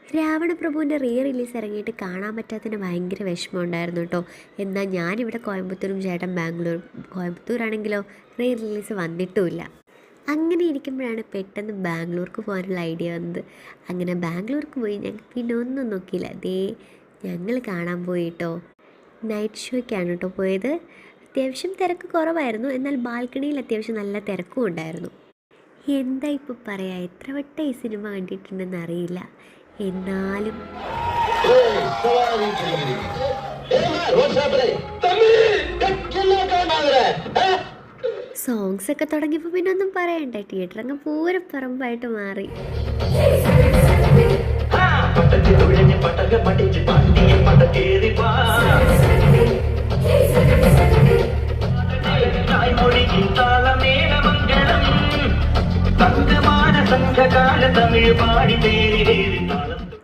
രാവണപ്രഭുവിൻ്റെ release ഇറങ്ങിയിട്ട് കാണാൻ പറ്റാത്തതിന് ഭയങ്കര വിഷമം ഉണ്ടായിരുന്നു കേട്ടോ. എന്നാൽ ഞാനിവിടെ കോയമ്പത്തൂരും ചേട്ടൻ ബാംഗ്ലൂരും. കോയമ്പത്തൂരാണെങ്കിലോ റിലീസ് വന്നിട്ടുമില്ല. അങ്ങനെ ഇരിക്കുമ്പോഴാണ് പെട്ടെന്ന് ബാംഗ്ലൂർക്ക് പോകാനുള്ള ഐഡിയ വന്നത്. അങ്ങനെ ബാംഗ്ലൂർക്ക് പോയി. ഞങ്ങൾ പിന്നെ ഒന്നും നോക്കിയില്ല, ദേ ഞങ്ങൾ കാണാൻ പോയിട്ടോ. നൈറ്റ് ഷോയ്ക്കാണ് കേട്ടോ പോയത്. അത്യാവശ്യം തിരക്ക് കുറവായിരുന്നു, എന്നാൽ ബാൽക്കണിയിൽ അത്യാവശ്യം നല്ല തിരക്കും ഉണ്ടായിരുന്നു. എന്താ ഇപ്പോൾ പറയാ, എത്ര വട്ടം ഈ സിനിമ കണ്ടിട്ടുണ്ടെന്ന് അറിയില്ല. എന്നാലും സോങ്സ് ഒക്കെ തുടങ്ങിയപ്പോൾ പിന്നെ ഒന്നും പറയണ്ട, തിയേറ്റർ അങ്ങ് പൂരപ്പറമ്പായിട്ട് മാറി.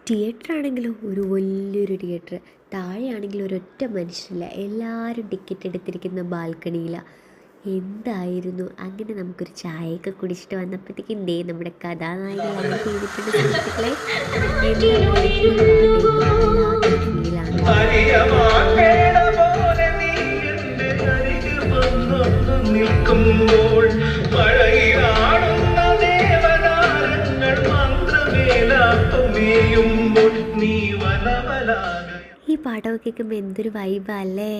തിയേറ്റർ ആണെങ്കിലും ഒരു വലിയൊരു തിയേറ്റർ, താഴെയാണെങ്കിലും ഒരൊറ്റ മനുഷ്യനില്ല, എല്ലാവരും ടിക്കറ്റ് എടുത്തിരിക്കുന്ന ബാൽക്കണിയിലാണ്. എന്തായിരുന്നു. അങ്ങനെ നമുക്കൊരു ചായയൊക്കെ കുടിച്ചിട്ട് വന്നപ്പോഴത്തേക്കും ദേ നമ്മുടെ കഥാനായികയാണ് ചെയ്തിട്ടുണ്ട് സുഹൃത്തുക്കളെ. ഈ പാട്ടൊക്കെ കേൾക്കുമ്പോൾ എന്തൊരു വൈബാ അല്ലേ.